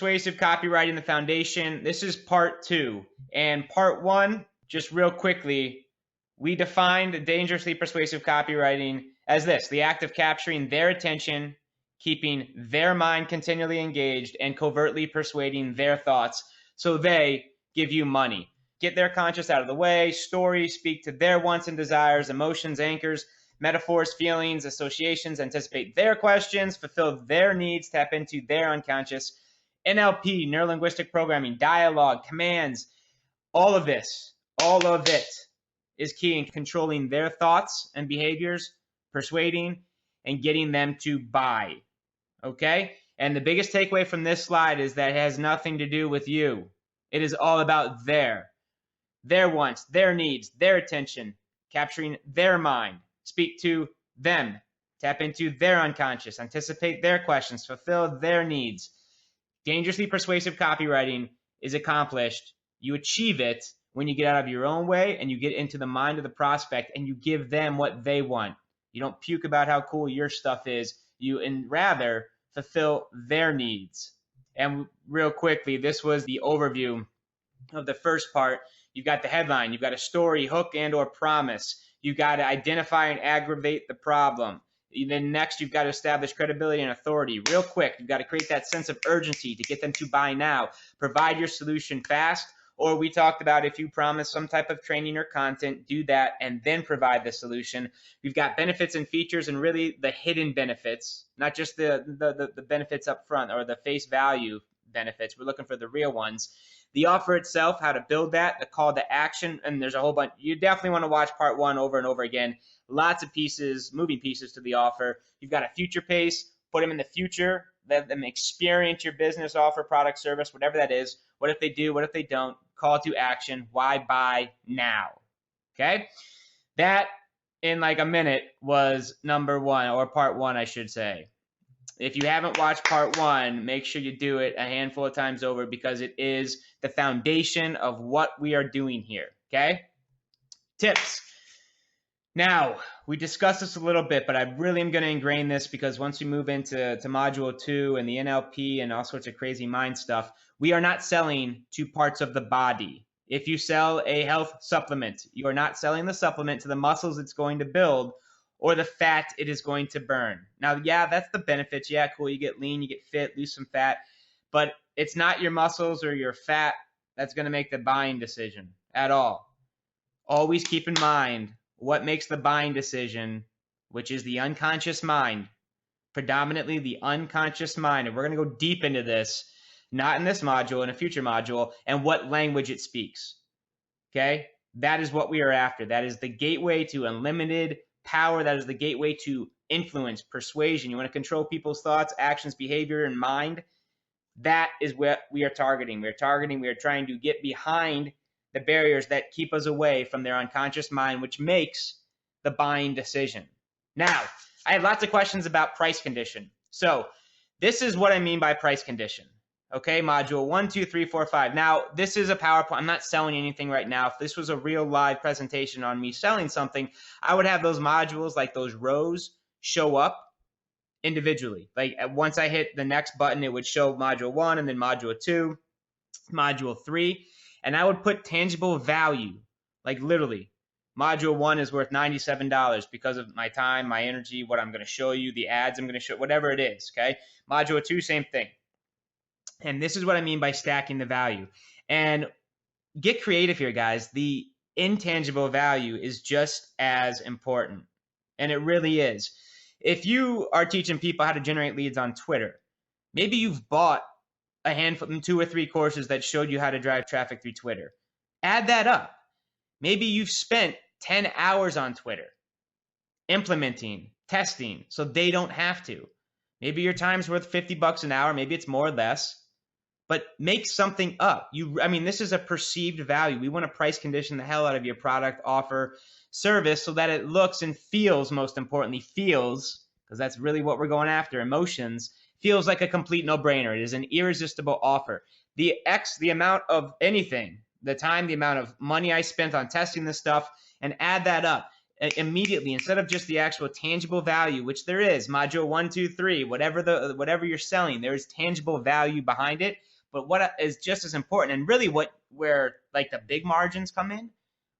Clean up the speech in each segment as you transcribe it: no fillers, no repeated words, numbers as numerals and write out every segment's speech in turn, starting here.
Persuasive copywriting, the foundation. This is part 2. And part 1, just real quickly, we defined dangerously persuasive copywriting as this: the act of capturing their attention, keeping their mind continually engaged, and covertly persuading their thoughts so they give you money. Get their conscious out of the way. Stories speak to their wants and desires, emotions, anchors, metaphors, feelings, associations, anticipate their questions, fulfill their needs, tap into their unconscious. NLP, neuro-linguistic programming, dialogue, commands, all of this, all of it is key in controlling their thoughts and behaviors, persuading, and getting them to buy. Okay? And the biggest takeaway from this slide is that it has nothing to do with you. It is all about their wants, their needs, their attention, capturing their mind, speak to them, tap into their unconscious, anticipate their questions, fulfill their needs. Dangerously persuasive copywriting is accomplished. You achieve it when you get out of your own way and you get into the mind of the prospect and you give them what they want. You don't puke about how cool your stuff is. And rather fulfill their needs. And real quickly, this was the overview of the first part. You've got the headline. You've got a story, hook, and or promise. You've got to identify and aggravate the problem. Then next, you've got to establish credibility and authority. Real quick, you've got to create that sense of urgency to get them to buy now. Provide your solution fast. Or we talked about, if you promise some type of training or content, do that and then provide the solution. We've got benefits and features, and really the hidden benefits, not just the benefits up front or the face value benefits. We're looking for the real ones. The offer itself, how to build that, the call to action, and there's a whole bunch. You definitely want to watch part 1 over and over again. Lots of pieces, moving pieces to the offer. You've got a future pace, put them in the future, let them experience your business, offer, product, service, whatever that is. What if they do? What if they don't? Call to action. Why buy now? Okay? That, in like a minute, was number 1, or part 1, I should say. If you haven't watched part 1, make sure you do it a handful of times over, because it is the foundation of what we are doing here. Okay? Tips. Now, we discussed this a little bit, but I really am going to ingrain this, because once we move into module 2 and the NLP and all sorts of crazy mind stuff, we are not selling to parts of the body. If you sell a health supplement, you are not selling the supplement to the muscles it's going to build or the fat it is going to burn. Now, yeah, that's the benefits. Yeah, cool. You get lean, you get fit, lose some fat, but it's not your muscles or your fat that's going to make the buying decision at all. Always keep in mind what makes the buying decision, which is the unconscious mind, predominantly the unconscious mind. And we're going to go deep into this, not in this module, in a future module, and what language it speaks. Okay? That is what we are after. That is the gateway to unlimited power. That is the gateway to influence, persuasion. You want to control people's thoughts, actions, behavior, and mind. That is what we are targeting. We are trying to get behind the barriers that keep us away from their unconscious mind, which makes the buying decision. Now, I have lots of questions about price condition. So this is what I mean by price condition. Okay, module 1, 2, 3, 4, 5. Now, this is a PowerPoint. I'm not selling anything right now. If this was a real live presentation on me selling something, I would have those modules, like those rows, show up individually. Like once I hit the next button, it would show module 1 and then module 2, module 3. And I would put tangible value, like literally. Module 1 is worth $97 because of my time, my energy, what I'm going to show you, the ads I'm going to show, whatever it is, okay? Module 2, same thing. And this is what I mean by stacking the value. And get creative here, guys. The intangible value is just as important. And it really is. If you are teaching people how to generate leads on Twitter, maybe you've bought a handful, 2 or 3 courses that showed you how to drive traffic through Twitter. Add that up. Maybe you've spent 10 hours on Twitter implementing, testing, so they don't have to. Maybe your time's worth $50 an hour. Maybe it's more or less. But make something up. This is a perceived value. We want to price condition the hell out of your product, offer, service, so that it looks and feels, most importantly, feels, because that's really what we're going after, emotions, feels like a complete no-brainer. It is an irresistible offer. The amount of anything, the time, the amount of money I spent on testing this stuff, and add that up. immediately, instead of just the actual tangible value, which there is, module 1, 2, 3, whatever you're selling, there is tangible value behind it. But what is just as important, and really where like the big margins come in,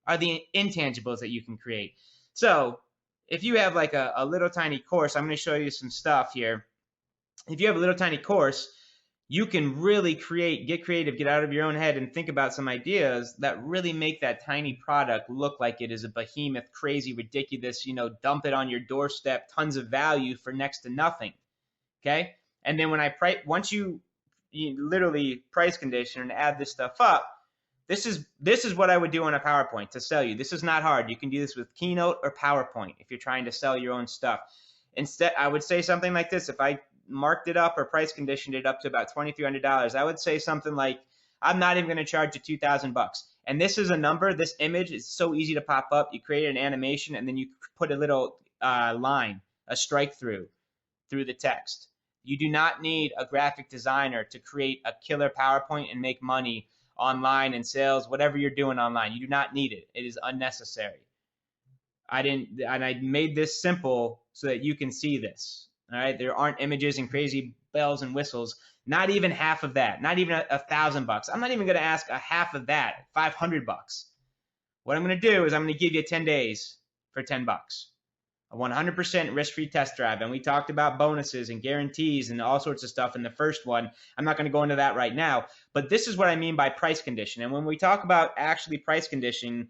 are the intangibles that you can create. So if you have like a little tiny course, I'm going to show you some stuff here. If you have a little tiny course, you can really get creative, get out of your own head, and think about some ideas that really make that tiny product look like it is a behemoth, crazy, ridiculous, dump it on your doorstep, tons of value for next to nothing. Okay? And then once you literally price condition and add this stuff up, this is what I would do on a PowerPoint to sell you. This is not hard. You can do this with Keynote or PowerPoint if you're trying to sell your own stuff. Instead, I would say something like this. If I marked it up or price conditioned it up to about $2,300, I would say something like, I'm not even going to charge you $2,000. And this is a number. This image is so easy to pop up. You create an animation and then you put a little line, a strike through the text. You do not need a graphic designer to create a killer PowerPoint and make money online and sales, whatever you're doing online. You do not need it. It is unnecessary. I made this simple so that you can see this. All right, there aren't images and crazy bells and whistles. Not even half of that. Not even $1,000. I'm not even going to ask a half of that. $500. What I'm going to do is I'm going to give you 10 days for $10. A 100% risk-free test drive. And we talked about bonuses and guarantees and all sorts of stuff in the first one. I'm not going to go into that right now. But this is what I mean by price condition. And when we talk about actually price conditioning,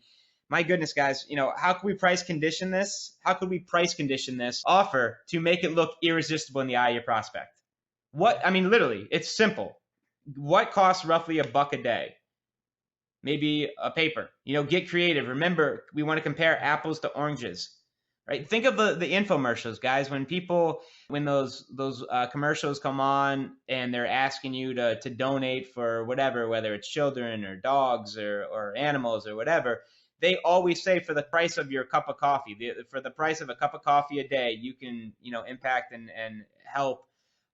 my goodness, guys, how can we price condition this? How could we price condition this offer to make it look irresistible in the eye of your prospect? Literally, it's simple. What costs roughly $1 a day? Maybe a paper. Get creative. Remember, we want to compare apples to oranges, right? Think of the infomercials, guys. When those commercials come on and they're asking you to donate for whatever, whether it's children or dogs or animals or whatever, they always say for the price of your cup of coffee, for the price of a cup of coffee a day, you can, impact and help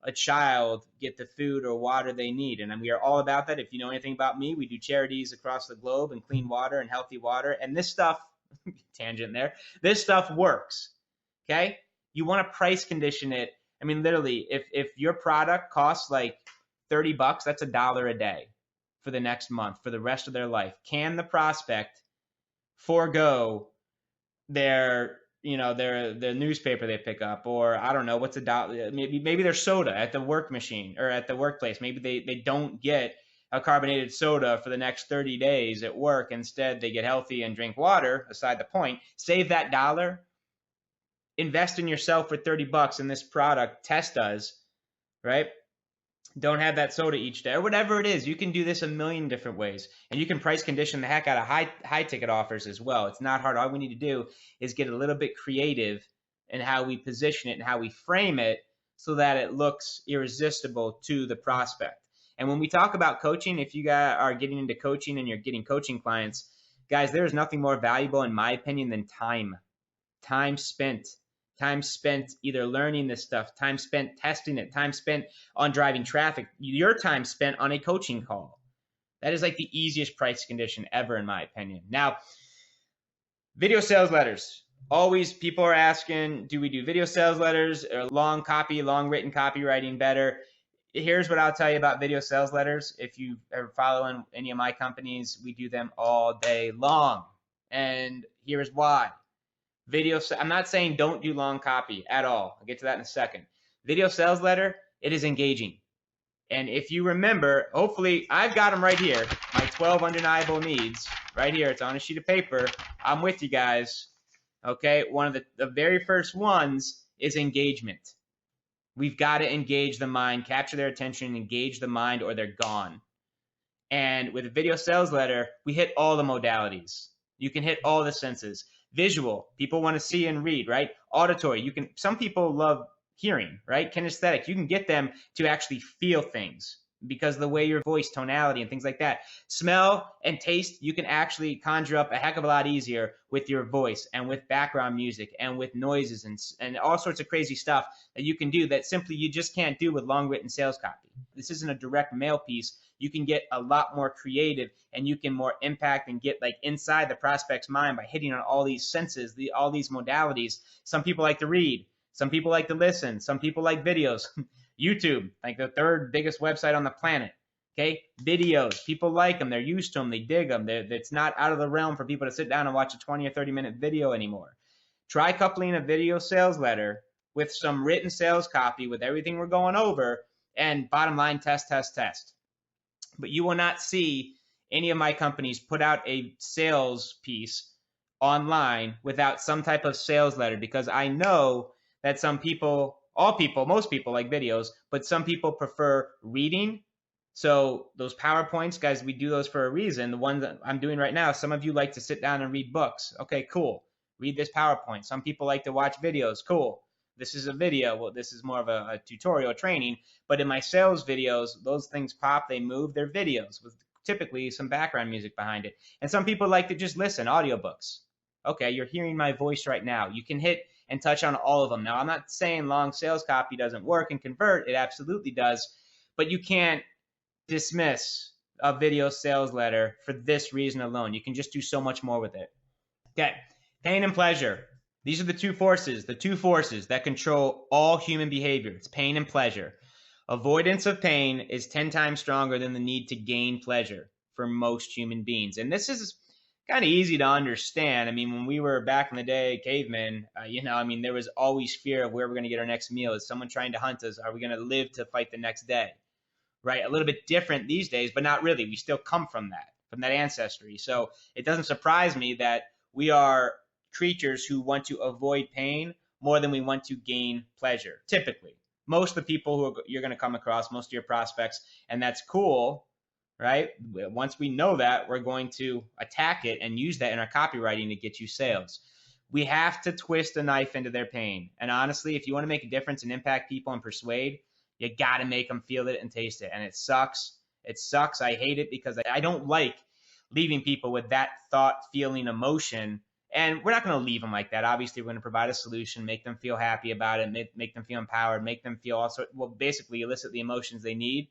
a child get the food or water they need. And we are all about that. If you know anything about me, we do charities across the globe and clean water and healthy water. And this stuff, tangent there, this stuff works. Okay? You want to price condition it. Literally, if your product costs like $30, that's $1 a day for the next month, for the rest of their life. Can the prospect forego their newspaper they pick up, or I don't know what's $1, maybe their soda at the work machine or at the workplace. Maybe they don't get a carbonated soda for the next 30 days at work. Instead, they get healthy and drink water. Aside the point, save that $1, invest in yourself for $30 in this product. Test us, right? Don't have that soda each day or whatever it is. You can do this a million different ways, and you can price condition the heck out of high ticket offers as well. It's not hard. All we need to do is get a little bit creative in how we position it and how we frame it so that it looks irresistible to the prospect. And when we talk about coaching, if you guys are getting into coaching and you're getting coaching clients, guys, there is nothing more valuable in my opinion than time spent either learning this stuff, time spent testing it, time spent on driving traffic, your time spent on a coaching call. That is like the easiest price condition ever, in my opinion. Now, video sales letters. Always people are asking, do we do video sales letters or long written copywriting better? Here's what I'll tell you about video sales letters. If you are following any of my companies, we do them all day long. And here's why. I'm not saying don't do long copy at all. I'll get to that in a second. Video sales letter, it is engaging. And if you remember, hopefully I've got them right here, my 12 undeniable needs right here. It's on a sheet of paper. I'm with you guys. Okay, one of the very first ones is engagement. We've got to engage the mind, capture their attention, engage the mind, or they're gone. And with a video sales letter, we hit all the modalities. You can hit all the senses. Visual, people want to see and read, right? Auditory, some people love hearing, right? Kinesthetic, you can get them to actually feel things. because of the way your voice, tonality, and things like that. Smell and taste, you can actually conjure up a heck of a lot easier with your voice and with background music and with noises and all sorts of crazy stuff that you can do that simply you just can't do with long written sales copy. This isn't a direct mail piece. You can get a lot more creative and you can more impact and get like inside the prospect's mind by hitting on all these senses, all these modalities. Some people like to read. Some people like to listen. Some people like videos. YouTube, like the third biggest website on the planet. Okay, videos. People like them. They're used to them. They dig them. It's not out of the realm for people to sit down and watch a 20 or 30-minute video anymore. Try coupling a video sales letter with some written sales copy with everything we're going over, and bottom line, test, test, test. But you will not see any of my companies put out a sales piece online without some type of sales letter, because I know that some people, most people like videos, but some people prefer reading. So those PowerPoints, guys, we do those for a reason. The ones that I'm doing right now, some of you like to sit down and read books. Okay, cool. Read this PowerPoint. Some people like to watch videos. Cool. This is a video. Well, this is more of a tutorial training. But in my sales videos, those things pop, they move, they're videos with typically some background music behind it. And some people like to just listen, audiobooks. Okay, you're hearing my voice right now. You can hit and touch on all of them. Now, I'm not saying long sales copy doesn't work and convert. It absolutely does. But you can't dismiss a video sales letter for this reason alone. You can just do so much more with it. Okay, pain and pleasure. These are the two forces that control all human behavior. It's pain and pleasure. Avoidance of pain is 10 times stronger than the need to gain pleasure for most human beings. And this is kind of easy to understand. I mean, when we were back in the day, cavemen, there was always fear of where we're going to get our next meal. Is someone trying to hunt us? Are we going to live to fight the next day? Right? A little bit different these days, but not really. We still come from that ancestry. So it doesn't surprise me that we are creatures who want to avoid pain more than we want to gain pleasure, typically. Most of the people who you're going to come across, most of your prospects, and that's cool, right? Once we know that, we're going to attack it and use that in our copywriting to get you sales. We have to twist a knife into their pain. And honestly, if you want to make a difference and impact people and persuade, you got to make them feel it and taste it. And it sucks. It sucks. I hate it because I don't like leaving people with that thought, feeling, emotion. And we're not going to leave them like that. Obviously, we're going to provide a solution, make them feel happy about it, make them feel empowered, make them feel also, well, basically elicit the emotions they need.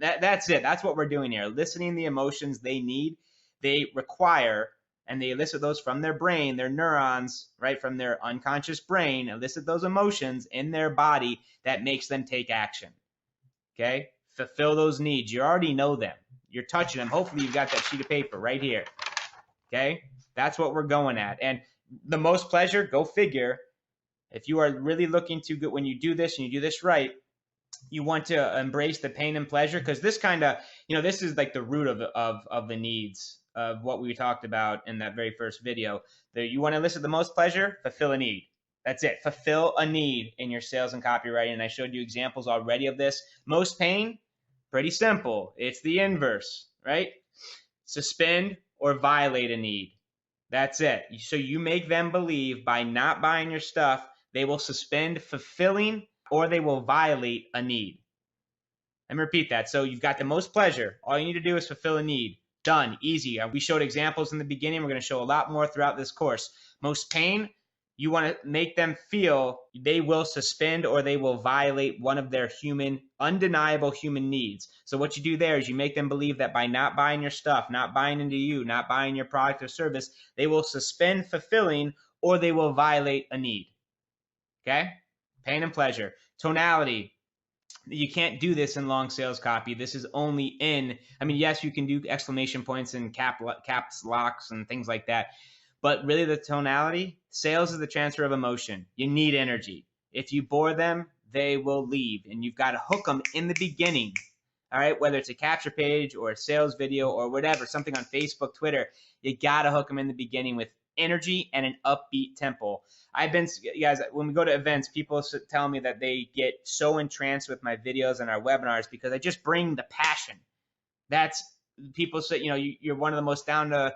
That's it. That's what we're doing here. Eliciting the emotions they need, they require, and they elicit those from their brain, their neurons, right, from their unconscious brain, elicit those emotions in their body that makes them take action. Okay? Fulfill those needs. You already know them. You're touching them. Hopefully you've got that sheet of paper right here. Okay? That's what we're going at. And the most pleasure, go figure. If you are really looking to get, when you do this and you do this right, you want to embrace the pain and pleasure, because this kind of, this is like the root of the needs of what we talked about in that very first video. You want to elicit the most pleasure, fulfill a need. That's it. Fulfill a need in your sales and copywriting. And I showed you examples already of this. Most pain, pretty simple. It's the inverse, right? Suspend or violate a need. That's it. So you make them believe by not buying your stuff, they will suspend fulfilling or they will violate a need. Let me repeat that. So you've got the most pleasure. All you need to do is fulfill a need. Done. Easy. We showed examples in the beginning. We're going to show a lot more throughout this course. Most pain, you want to make them feel they will suspend or they will violate one of their undeniable human needs. So what you do there is you make them believe that by not buying your stuff, not buying into you, not buying your product or service, they will suspend fulfilling or they will violate a need. Okay? Pain and pleasure. Tonality. You can't do this in long sales copy. This is only yes, you can do exclamation points and caps locks and things like that. But really the tonality, sales is the transfer of emotion. You need energy. If you bore them, they will leave. And you've got to hook them in the beginning. All right, whether it's a capture page or a sales video or whatever, something on Facebook, Twitter, you got to hook them in the beginning with energy and an upbeat tempo. Guys, when we go to events, people tell me that they get so entranced with my videos and our webinars because I just bring the passion. That's, people say, you're one of the most down to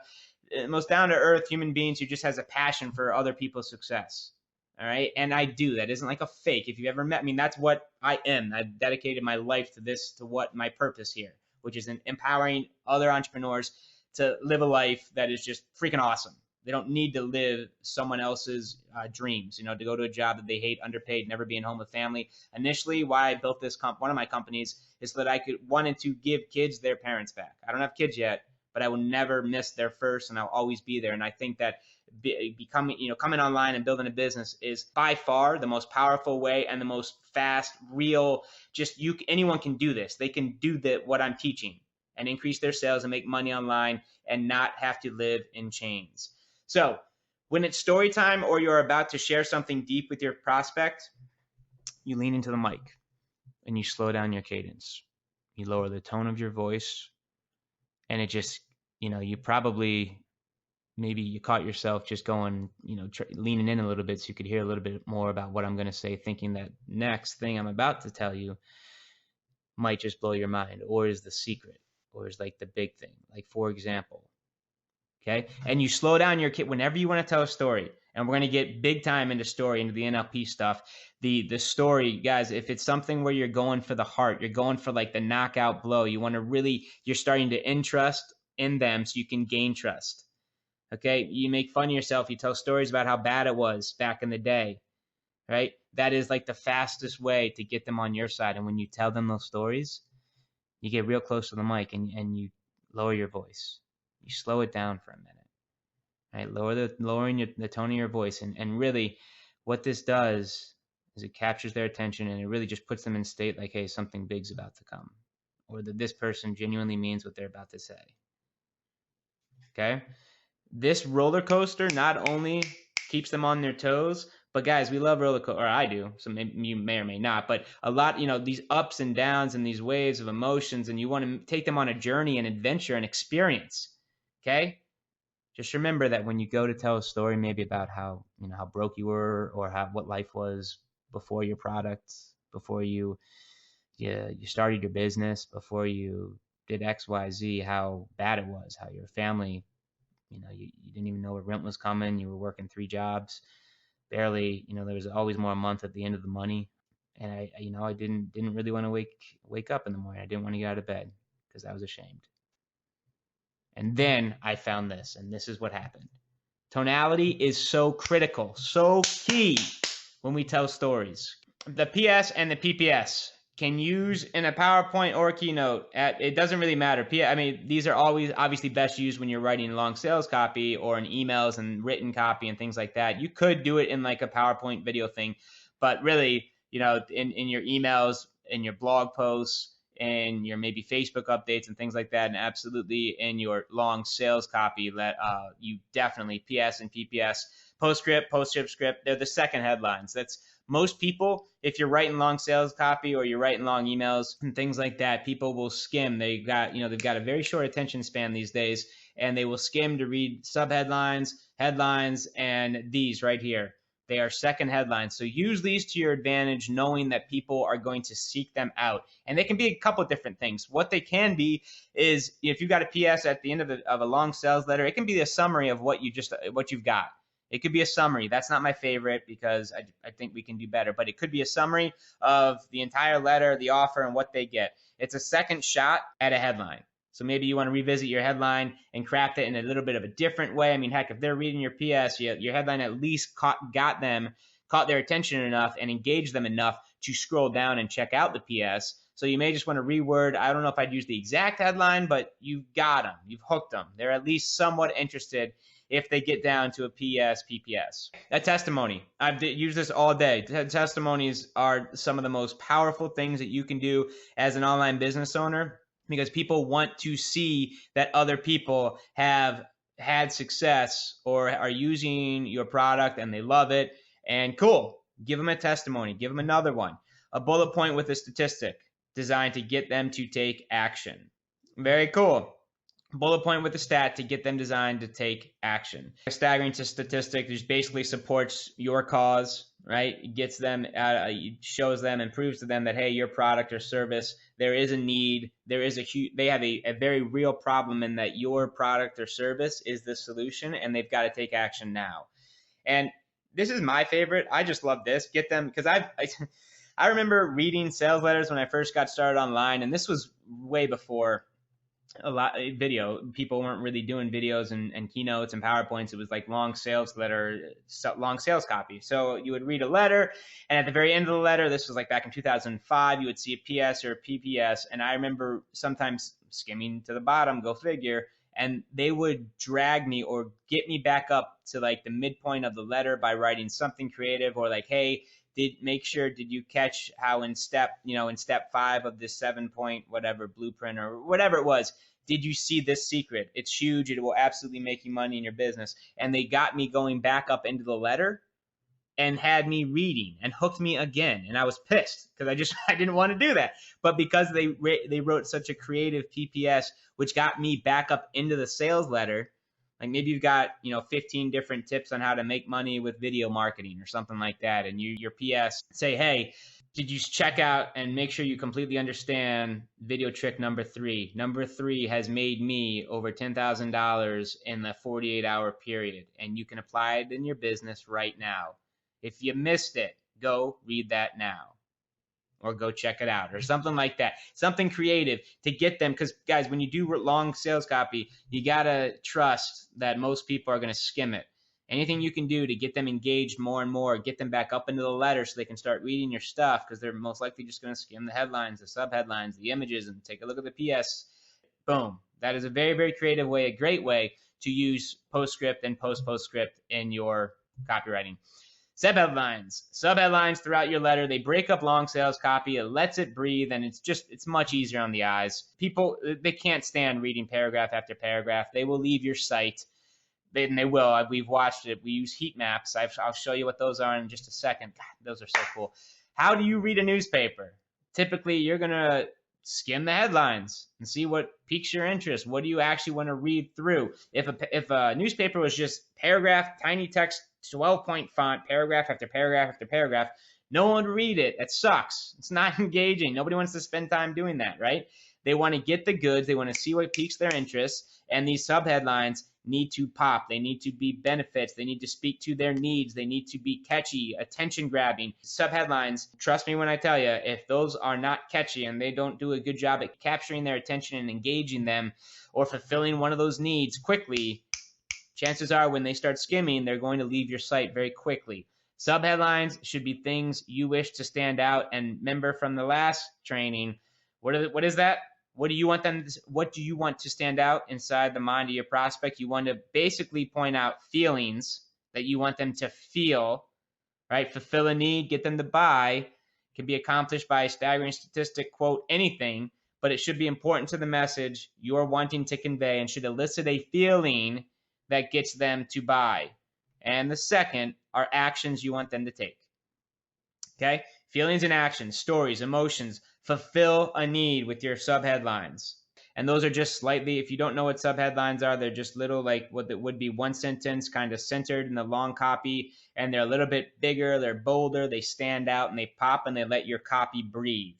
earth human beings who just has a passion for other people's success. All right. And I do. That isn't like a fake. If you ever met me, that's what I am. I've dedicated my life to this, to what my purpose here, which is in empowering other entrepreneurs to live a life that is just freaking awesome. They don't need to live someone else's dreams, you know, to go to a job that they hate, underpaid, never being home with family. Initially, why I built this one of my companies is so that I wanted to give kids their parents back. I don't have kids yet, but I will never miss their first, and I'll always be there. And I think that becoming, you know, coming online and building a business is by far the most powerful way and the most fast, real, just anyone can do this. They can do what I'm teaching and increase their sales and make money online and not have to live in chains. So when it's story time or you're about to share something deep with your prospect, you lean into the mic and you slow down your cadence. You lower the tone of your voice, and it just, you know, you probably, maybe you caught yourself just going, you know, leaning in a little bit so you could hear a little bit more about what I'm going to say, thinking that next thing I'm about to tell you might just blow your mind, or is the secret, or is like the big thing. Like, for example, okay? And you slow down your kid whenever you want to tell a story. And we're going to get big time into story, into the NLP stuff. The story, guys, if it's something where you're going for the heart, you're going for like the knockout blow, you want to really, you're starting to entrust in them so you can gain trust. Okay, you make fun of yourself. You tell stories about how bad it was back in the day, right? That is like the fastest way to get them on your side. And when you tell them those stories, you get real close to the mic and you lower your voice. You slow it down for a minute, right? Lowering the tone of your voice. And really what this does is it captures their attention, and it really just puts them in state like, hey, something big's about to come, or that this person genuinely means what they're about to say. Okay? This roller coaster not only keeps them on their toes, but guys, we love roller coaster, or I do. So maybe you may or may not, but a lot, you know, these ups and downs and these waves of emotions, and you want to take them on a journey and adventure and experience. Okay. Just remember that when you go to tell a story, maybe about how, you know, how broke you were, or what life was before your product, before you started your business, before you did X, Y, Z, how bad it was, how your family, you know, you didn't even know where rent was coming. You were working 3 jobs, barely, you know, there was always more a month at the end of the money. And I didn't really want to wake up in the morning. I didn't want to get out of bed because I was ashamed. And then I found this, and this is what happened. Tonality is so critical, so key when we tell stories. The PS and the PPS can use in a PowerPoint or a keynote. It doesn't really matter. I mean, these are always obviously best used when you're writing long sales copy or in emails and written copy and things like that. You could do it in like a PowerPoint video thing, but really, you know, in your emails, in your blog posts, and your maybe Facebook updates and things like that, and absolutely in your long sales copy, you definitely PS and PPS, postscript, postscript, they're the second headlines. That's most people, if you're writing long sales copy or you're writing long emails and things like that, people will skim. They've got a very short attention span these days, and they will skim to read subheadlines, headlines, and these right here. They are second headlines. So use these to your advantage, knowing that people are going to seek them out. And they can be a couple of different things. What they can be is, if you've got a PS at the end of a long sales letter, it can be a summary of what you've got. It could be a summary. That's not my favorite because I think we can do better. But it could be a summary of the entire letter, the offer, and what they get. It's a second shot at a headline. So maybe you want to revisit your headline and craft it in a little bit of a different way. I mean, heck, if they're reading your PS, your headline at least caught their attention enough and engaged them enough to scroll down and check out the PS. So you may just want to reword. I don't know if I'd use the exact headline, but you've got them. You've hooked them. They're at least somewhat interested if they get down to a PS, PPS. A testimony. I've used this all day. Testimonies are some of the most powerful things that you can do as an online business owner, because people want to see that other people have had success or are using your product and they love it. And cool, give them a testimony, give them another one. A bullet point with a statistic designed to get them to take action. Very cool. Bullet point with a stat to get them designed to take action. A staggering statistic just basically supports your cause, right? It gets them, shows them and proves to them that, hey, your product or service, there is a need, they have a very real problem, in that your product or service is the solution, and they've got to take action now. And this is my favorite. I just love this. Get them because I remember reading sales letters when I first got started online, and this was way before a lot video. People weren't really doing videos and keynotes and PowerPoints. It was like long sales letter, long sales copy. So you would read a letter, and at the very end of the letter, this was like back in 2005, you would see a PS or a PPS. And I remember sometimes skimming to the bottom, go figure, and they would drag me or get me back up to like the midpoint of the letter by writing something creative, or like, hey, did you catch how in step 5 of this 7-point whatever blueprint or whatever it was, did you see this secret? It's huge. It will absolutely make you money in your business. And they got me going back up into the letter and had me reading and hooked me again. And I was pissed because I didn't want to do that. But because they wrote such a creative PPS, which got me back up into the sales letter, like maybe you've got 15 different tips on how to make money with video marketing or something like that, and your PS say, hey, did you check out and make sure you completely understand video trick number 3? Number 3 has made me over $10,000 in the 48-hour period, and you can apply it in your business right now. If you missed it, go read that now. Or go check it out, or something like that. Something creative to get them, because guys, when you do long sales copy, you gotta trust that most people are gonna skim it. Anything you can do to get them engaged more and more, get them back up into the letter so they can start reading your stuff, because they're most likely just gonna skim the headlines, the subheadlines, the images, and take a look at the PS. Boom. That is a very, very creative way, a great way to use postscript and postscript in your copywriting. Subheadlines throughout your letter. They break up long sales copy. It lets it breathe, and it's much easier on the eyes. People, they can't stand reading paragraph after paragraph. They will leave your site. They will. We've watched it. We use heat maps. I'll show you what those are in just a second. God, those are so cool. How do you read a newspaper? Typically, you're going to skim the headlines and see what piques your interest. What do you actually want to read through? If a newspaper was just paragraph, tiny text, 12-point font, paragraph after paragraph after paragraph, no one would read it. That sucks. It's not engaging. Nobody wants to spend time doing that, right? They want to get the goods. They want to see what piques their interest. And these subheadlines need to pop. They need to be benefits. They need to speak to their needs. They need to be catchy, attention grabbing. Subheadlines, trust me when I tell you, if those are not catchy and they don't do a good job at capturing their attention and engaging them or fulfilling one of those needs quickly, chances are when they start skimming, they're going to leave your site very quickly. Subheadlines should be things you wish to stand out. And remember from the last training, what is that? What do you want to stand out inside the mind of your prospect? You want to basically point out feelings that you want them to feel, right? Fulfill a need, get them to buy. It can be accomplished by a staggering statistic, quote, anything, but it should be important to the message you're wanting to convey and should elicit a feeling that gets them to buy. And the second are actions you want them to take. Okay? Feelings and actions, stories, emotions, fulfill a need with your subheadlines. And those are just slightly, if you don't know what subheadlines are, they're just little, like what that would be one sentence kind of centered in the long copy, and they're a little bit bigger, they're bolder, they stand out, and they pop, and they let your copy breathe.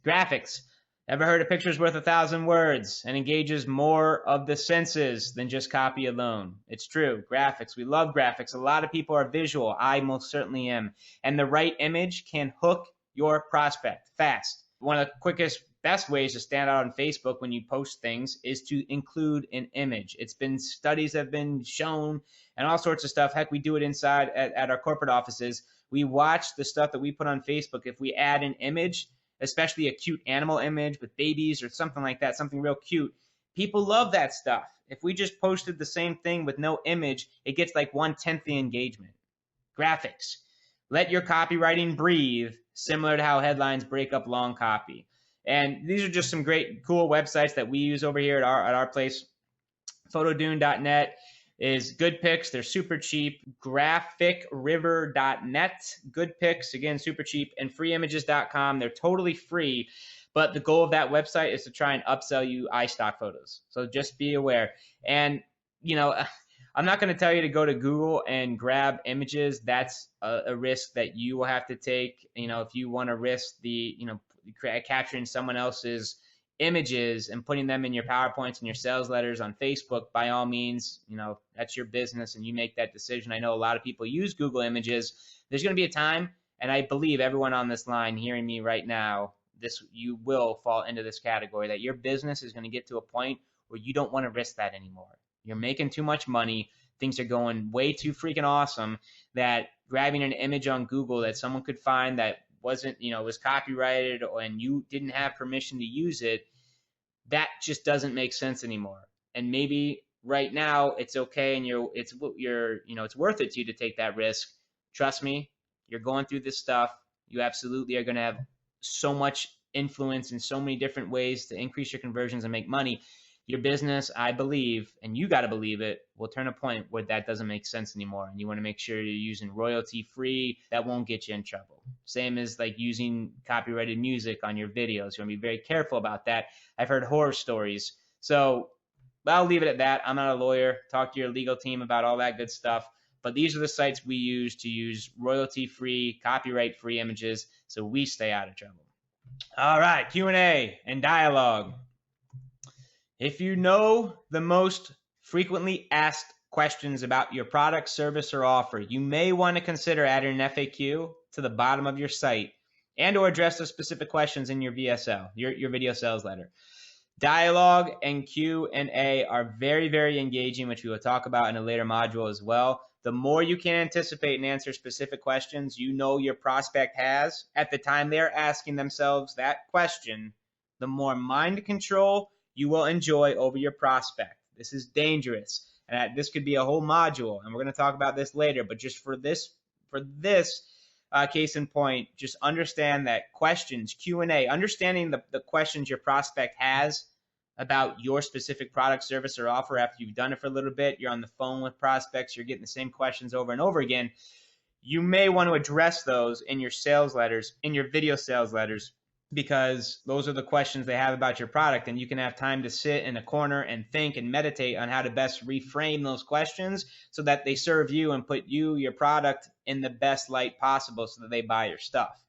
Graphics. Ever heard a picture's worth 1,000 words and engages more of the senses than just copy alone? It's true. Graphics. We love graphics. A lot of people are visual. I most certainly am. And the right image can hook your prospect fast. One of the quickest, best ways to stand out on Facebook when you post things is to include an image. Studies have been shown and all sorts of stuff. Heck, we do it inside at our corporate offices. We watch the stuff that we put on Facebook. If we add an image, especially a cute animal image with babies or something like that, something real cute, people love that stuff. If we just posted the same thing with no image, it gets like 1/10 the engagement. Graphics. Let your copywriting breathe, similar to how headlines break up long copy. And these are just some great, cool websites that we use over here at our place. Photodune.net is good picks. They're super cheap. Graphicriver.net, good picks, again, super cheap. And freeimages.com, they're totally free. But the goal of that website is to try and upsell you iStock photos. So just be aware. And, I'm not going to tell you to go to Google and grab images. That's a risk that you will have to take. If you want to risk the, capturing someone else's images and putting them in your PowerPoints and your sales letters on Facebook, by all means, that's your business and you make that decision. I know a lot of people use Google Images. There's going to be a time, and I believe everyone on this line hearing me right now, you will fall into this category, that your business is going to get to a point where you don't want to risk that anymore. You're making too much money. Things are going way too freaking awesome that grabbing an image on Google that someone could find that wasn't, was copyrighted and you didn't have permission to use it, that just doesn't make sense anymore. And maybe right now it's okay and it's worth it to you to take that risk. Trust me, you're going through this stuff. You absolutely are going to have so much influence in so many different ways to increase your conversions and make money. Your business, I believe, and you got to believe it, will turn a point where that doesn't make sense anymore. And you want to make sure you're using royalty free. That won't get you in trouble. Same as like using copyrighted music on your videos. You want to be very careful about that. I've heard horror stories. So I'll leave it at that. I'm not a lawyer. Talk to your legal team about all that good stuff. But these are the sites we use to use royalty free, copyright free images so we stay out of trouble. All right, Q&A and dialogue. If you know the most frequently asked questions about your product, service, or offer, you may want to consider adding an FAQ to the bottom of your site and or address the specific questions in your VSL, your video sales letter. Dialogue and Q&A are very, very engaging, which we will talk about in a later module as well. The more you can anticipate and answer specific questions your prospect has at the time they're asking themselves that question, the more mind control you will enjoy over your prospect. This is dangerous. And this could be a whole module, and we're going to talk about this later. But just for this case in point, just understand that questions, Q&A, understanding the questions your prospect has about your specific product, service, or offer after you've done it for a little bit, you're on the phone with prospects, you're getting the same questions over and over again, you may want to address those in your sales letters, in your video sales letters, because those are the questions they have about your product, and you can have time to sit in a corner and think and meditate on how to best reframe those questions so that they serve you and put your product in the best light possible so that they buy your stuff.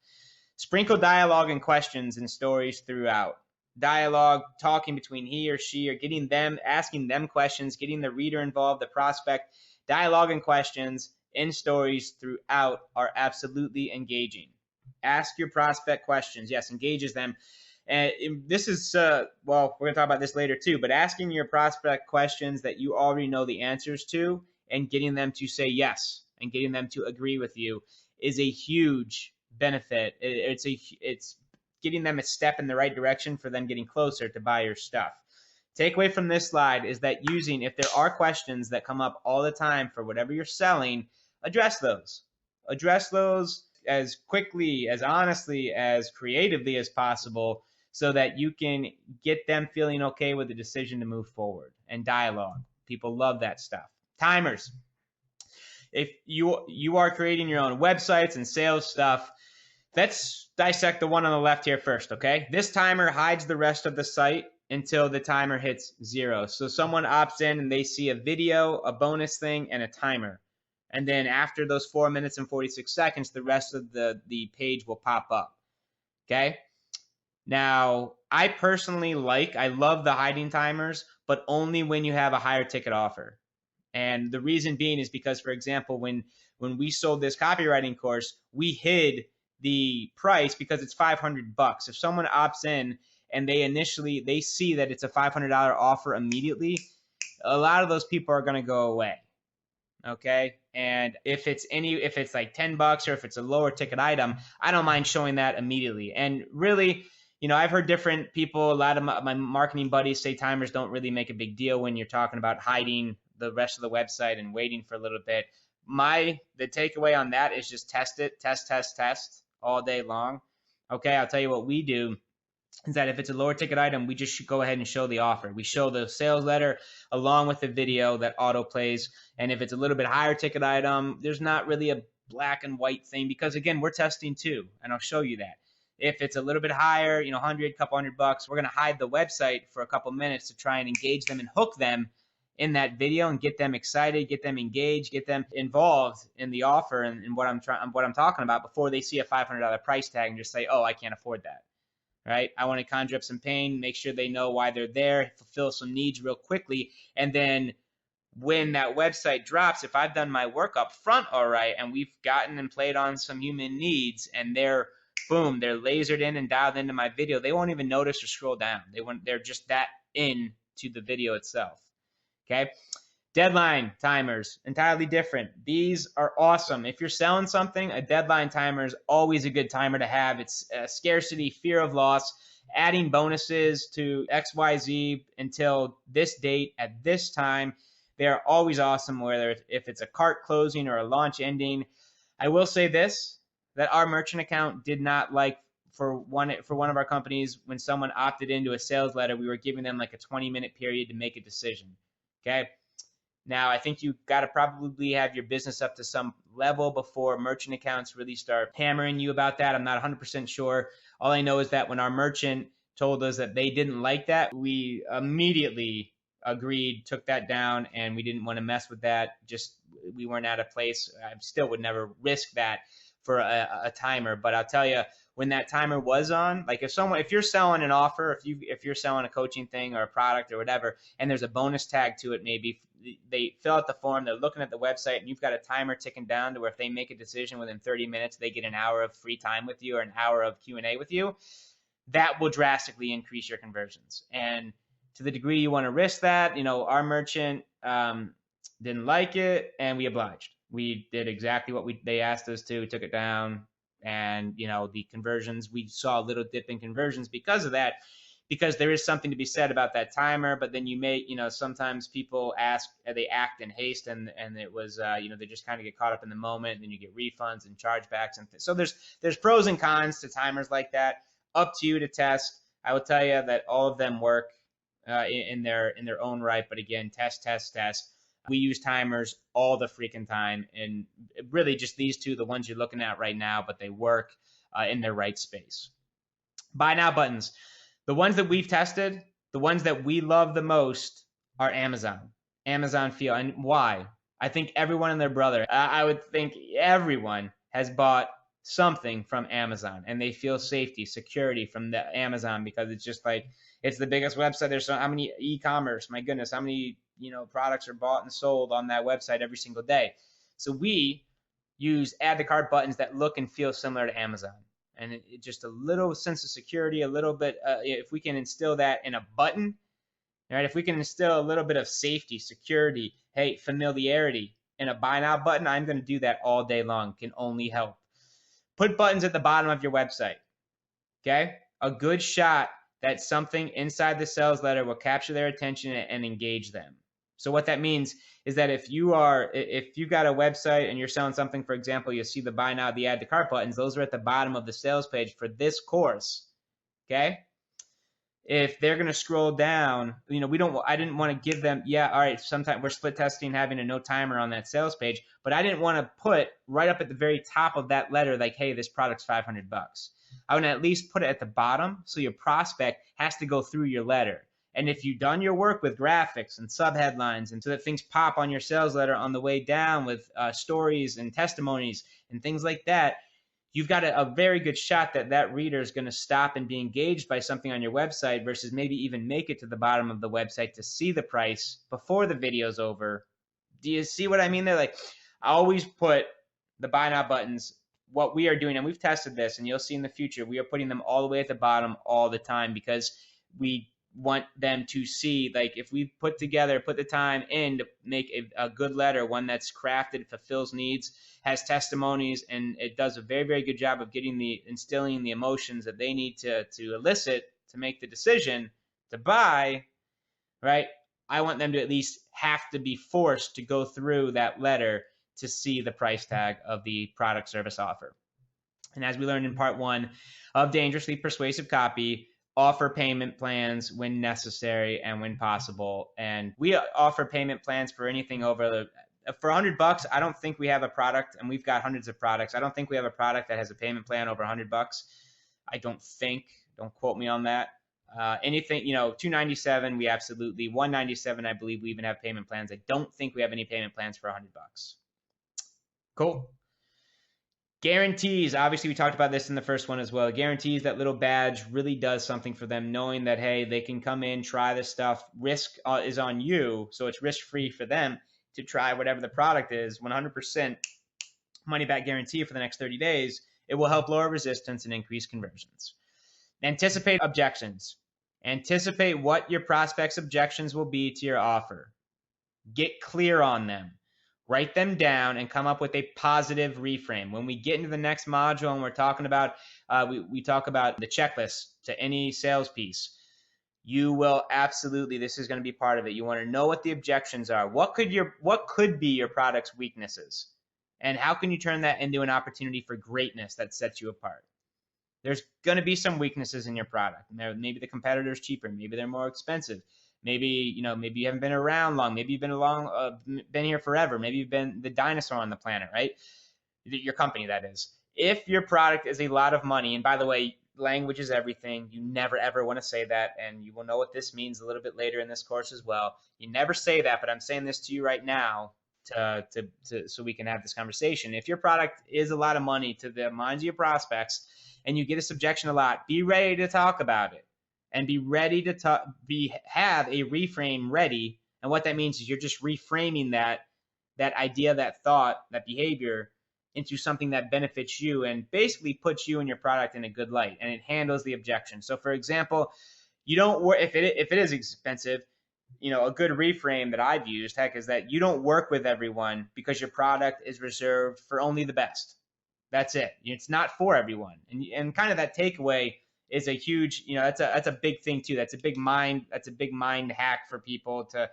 Sprinkle dialogue and questions and stories throughout. Dialogue, talking between he or she, or asking them questions, getting the reader involved, the prospect. Dialogue and questions in stories throughout are absolutely engaging. Ask your prospect questions. Yes, engages them. And this is, we're going to talk about this later too, but asking your prospect questions that you already know the answers to and getting them to say yes and getting them to agree with you is a huge benefit. It's getting them a step in the right direction for them getting closer to buy your stuff. Takeaway from this slide is that if there are questions that come up all the time for whatever you're selling, address those. Address those as quickly, as honestly, as creatively as possible so that you can get them feeling okay with the decision to move forward. And dialogue. People love that stuff. Timers. If you are creating your own websites and sales stuff, let's dissect the one on the left here first, okay? This timer hides the rest of the site until the timer hits 0. So someone opts in and they see a video, a bonus thing, and a timer. And then after those 4 minutes and 46 seconds, the rest of the page will pop up, okay? Now, I personally I love the hiding timers, but only when you have a higher ticket offer. And the reason being is because, for example, when we sold this copywriting course, we hid the price because it's $500. If someone opts in and they see that it's a $500 offer immediately, a lot of those people are going to go away. Okay. And if it's like $10 or if it's a lower ticket item, I don't mind showing that immediately. And really, I've heard different people, a lot of my marketing buddies say timers don't really make a big deal when you're talking about hiding the rest of the website and waiting for a little bit. The takeaway on that is just test it, test all day long. Okay. I'll tell you what we do is that if it's a lower ticket item, we just should go ahead and show the offer. We show the sales letter along with the video that auto plays. And if it's a little bit higher ticket item, there's not really a black and white thing because, again, we're testing too, and I'll show you that. If it's a little bit higher, couple $100, we're going to hide the website for a couple minutes to try and engage them and hook them in that video and get them excited, get them engaged, get them involved in the offer and what I'm talking about before they see a $500 price tag and just say, oh, I can't afford that. right? I want to conjure up some pain, make sure they know why they're there, fulfill some needs real quickly. And then when that website drops, if I've done my work up front all right, and we've gotten and played on some human needs, and they're boom, they're lasered in and dialed into my video, they won't even notice or scroll down. They're just that in to the video itself. Okay. Deadline timers, entirely different. These are awesome. If you're selling something, a deadline timer is always a good timer to have. It's scarcity, fear of loss, adding bonuses to XYZ until this date at this time. They're always awesome, whether if it's a cart closing or a launch ending. I will say this, that our merchant account did not like for one of our companies, when someone opted into a sales letter, we were giving them like a 20-minute period to make a decision. Okay. Now, I think you got to probably have your business up to some level before merchant accounts really start hammering you about that. I'm not 100% sure. All I know is that when our merchant told us that they didn't like that, we immediately agreed, took that down, and we didn't want to mess with that. Just we weren't at a place. I still would never risk that for a timer. But I'll tell you, when that timer was on, like if you're selling an offer, if you're selling a coaching thing or a product or whatever, and there's a bonus tag to it, maybe they fill out the form, they're looking at the website, and you've got a timer ticking down to where if they make a decision within 30 minutes, they get an hour of free time with you or an hour of Q&A with you. That will drastically increase your conversions. And to the degree you want to risk that, our merchant didn't like it, and we obliged. We did exactly what they asked us to. We took it down, and the conversions, we saw a little dip in conversions because of that, because there is something to be said about that timer. But then sometimes people they act in haste, and it was they just kind of get caught up in the moment, and then you get refunds and chargebacks and so there's pros and cons to timers like that. Up to you to test. I will tell you that all of them work in their own right, but again, test. We use timers all the freaking time, and really just these two, the ones you're looking at right now, but they work in their right space. Buy now buttons. The ones that we've tested, the ones that we love the most are Amazon feel. And why? I think everyone and their brother, I would think everyone has bought something from Amazon, and they feel safety, security from the Amazon, because it's just like, it's the biggest website. There's how many e-commerce, my goodness, how many products are bought and sold on that website every single day. So we use add to cart buttons that look and feel similar to Amazon. And it just a little sense of security, a little bit, if we can instill that in a button, right? If we can instill a little bit of safety, security, familiarity in a buy now button, I'm going to do that all day long. Can only help. Put buttons at the bottom of your website. Okay? A good shot that something inside the sales letter will capture their attention and engage them. So what that means is that if you've got a website and you're selling something, for example, you'll see the buy now, the add to cart buttons. Those are at the bottom of the sales page for this course. Okay. If they're going to scroll down, I didn't want to give them, all right, sometimes we're split testing, having a no timer on that sales page, but I didn't want to put right up at the very top of that letter, like, hey, this product's $500. I would at least put it at the bottom, so your prospect has to go through your letter. And if you've done your work with graphics and subheadlines, and so that things pop on your sales letter on the way down with stories and testimonies and things like that, you've got a very good shot that reader is going to stop and be engaged by something on your website, versus maybe even make it to the bottom of the website to see the price before the video's over. Do you see what I mean there? Like, I always put the buy now buttons, what we are doing, and we've tested this, and you'll see in the future, we are putting them all the way at the bottom all the time, because we want them to see, like, if we put the time in to make a good letter, one that's crafted, fulfills needs, has testimonies, and it does a very, very good job of instilling the emotions that they need to elicit to make the decision to buy, right? I want them to at least have to be forced to go through that letter to see the price tag of the product, service, offer. And as we learned in part 1 of Dangerously Persuasive Copy, offer payment plans when necessary and when possible. And we offer payment plans for anything over for $100. I don't think we have a product, and we've got hundreds of products. I don't think we have a product that has a payment plan over $100. I don't think. Don't quote me on that. Anything, $297, we absolutely. $197, I believe we even have payment plans. I don't think we have any payment plans for $100. Cool. Guarantees, obviously we talked about this in the first one as well. Guarantees, that little badge really does something for them, knowing that, hey, they can come in, try this stuff. Risk is on you, so it's risk-free for them to try whatever the product is. 100% money-back guarantee for the next 30 days. It will help lower resistance and increase conversions. Anticipate objections. Anticipate what your prospects' objections will be to your offer. Get clear on them. Write them down and come up with a positive reframe. When we get into the next module and we're talking about, we talk about the checklist to any sales piece, you will absolutely, this is going to be part of it. You want to know what the objections are. What could be your product's weaknesses? And how can you turn that into an opportunity for greatness that sets you apart? There's going to be some weaknesses in your product. Maybe the competitor's cheaper. Maybe they're more expensive. Maybe, maybe you haven't been around long. Maybe you've been here forever. Maybe you've been the dinosaur on the planet, right? Your company, that is. If your product is a lot of money, and by the way, language is everything. You never, ever want to say that, and you will know what this means a little bit later in this course as well. You never say that, but I'm saying this to you right now so we can have this conversation. If your product is a lot of money to the minds of your prospects and you get a subjection a lot, be ready to talk about it. And be ready to have a reframe ready. And what that means is you're just reframing that idea, that thought, that behavior into something that benefits you and basically puts you and your product in a good light, and it handles the objection. So for example, you don't work if it is expensive, a good reframe that I've used, is that you don't work with everyone because your product is reserved for only the best. That's it. It's not for everyone. And kind of that takeaway is a huge, that's a big thing too. That's a big mind hack for people to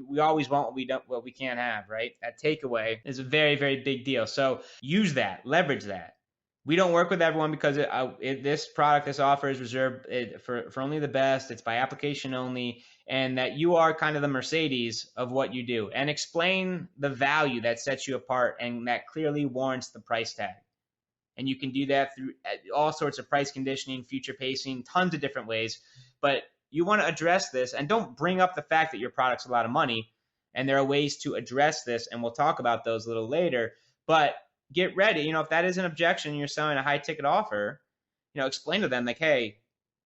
we always want what we can't have, right? That takeaway is a very, very big deal. So use that, leverage that. We don't work with everyone because this product, this offer is reserved for only the best. It's by application only, and that you are kind of the Mercedes of what you do, and explain the value that sets you apart and that clearly warrants the price tag. And you can do that through all sorts of price conditioning, future pacing, tons of different ways. But you want to address this, and don't bring up the fact that your product's a lot of money. And there are ways to address this, and we'll talk about those a little later. But get ready. If that is an objection, you're selling a high ticket offer, explain to them like, hey,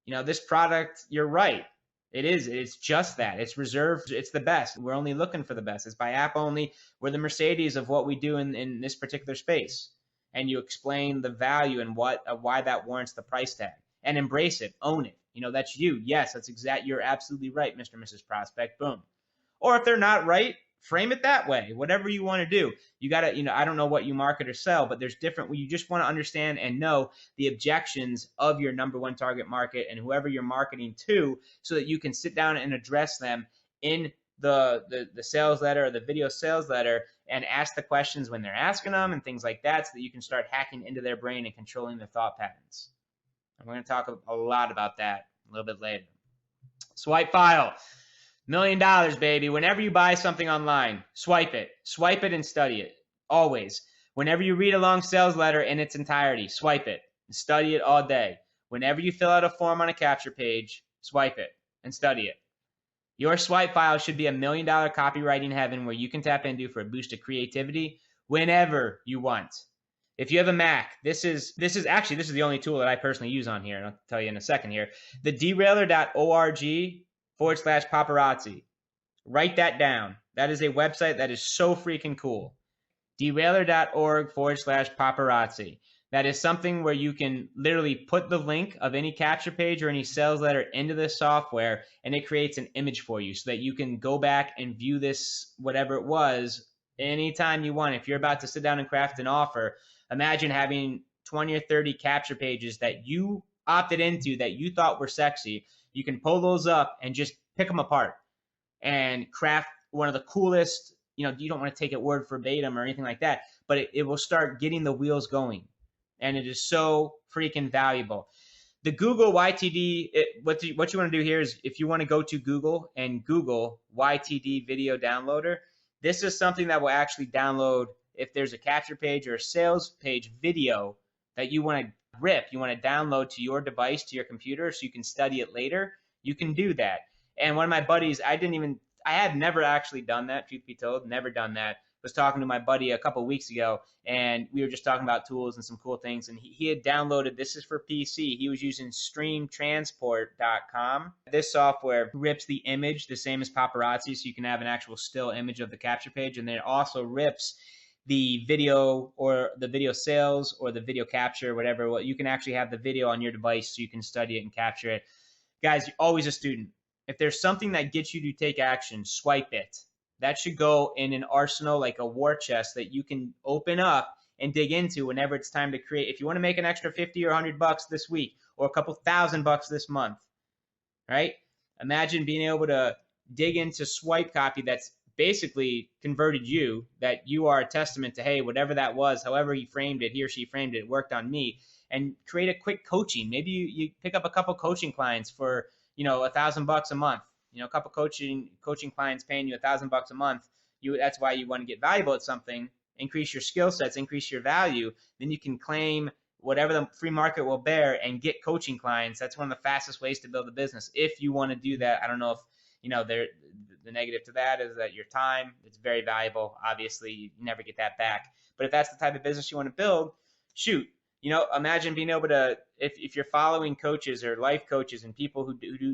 this product, you're right. It's just that. It's reserved. It's the best. We're only looking for the best. It's by app only. We're the Mercedes of what we do in this particular space. And you explain the value and why that warrants the price tag, and embrace it, own it. That's you. Yes, that's exact. You're absolutely right, Mr. and Mrs. Prospect. Boom. Or if they're not right, frame it that way. Whatever you want to do. You got to, I don't know what you market or sell, but there's different. You just want to understand and know the objections of your number one target market and whoever you're marketing to, so that you can sit down and address them in the sales letter or the video sales letter, and ask the questions when they're asking them and things like that, so that you can start hacking into their brain and controlling their thought patterns. And we're going to talk a lot about that a little bit later. Swipe file. $1 million, baby. Whenever you buy something online, swipe it and study it. Always. Whenever you read a long sales letter in its entirety, swipe it and study it all day. Whenever you fill out a form on a capture page, swipe it and study it. Your swipe file should be $1 million copywriting heaven where you can tap into for a boost of creativity whenever you want. If you have a Mac, this is the only tool that I personally use on here, and I'll tell you in a second here. The derailer.org/paparazzi. Write that down. That is a website that is so freaking cool. derailer.org/paparazzi. That is something where you can literally put the link of any capture page or any sales letter into this software, and it creates an image for you so that you can go back and view this, whatever it was, anytime you want. If you're about to sit down and craft an offer, imagine having 20 or 30 capture pages that you opted into that you thought were sexy. You can pull those up and just pick them apart and craft one of the coolest, you don't want to take it word verbatim or anything like that, but it will start getting the wheels going. And it is so freaking valuable. The Google YTD, what you want to do here is, if you want to go to Google and Google YTD video downloader, this is something that will actually download if there's a capture page or a sales page video that you want to you want to download to your device, to your computer, so you can study it later. You can do that. And one of my buddies, I had never actually done that, truth be told, never done that. was talking to my buddy a couple weeks ago, and we were just talking about tools and some cool things. And he had downloaded, this is for PC, he was using streamtransport.com. This software rips the image the same as paparazzi, so you can have an actual still image of the capture page. And then it also rips the video or the video sales or the video capture, whatever. Well, you can actually have the video on your device so you can study it and capture it. Guys, you're always a student. If there's something that gets you to take action, swipe it. That should go in an arsenal, like a war chest that you can open up and dig into whenever it's time to create. If you want to make an extra 50 or 100 bucks this week, or a couple $1,000 this month, right? Imagine being able to dig into swipe copy that's basically converted you, that you are a testament to, hey, whatever that was, however he framed it, he or she framed it, it worked on me. And create a quick coaching. Maybe you pick up a couple coaching clients for, $1,000 a month. A couple coaching clients paying you $1,000 a month. That's why you want to get valuable at something, increase your skill sets, increase your value. Then you can claim whatever the free market will bear and get coaching clients. That's one of the fastest ways to build a business. If you want to do that, I don't know if, the negative to that is that your time, it's very valuable. Obviously, you never get that back. But if that's the type of business you want to build, shoot. Imagine being able to, if you're following coaches or life coaches and people who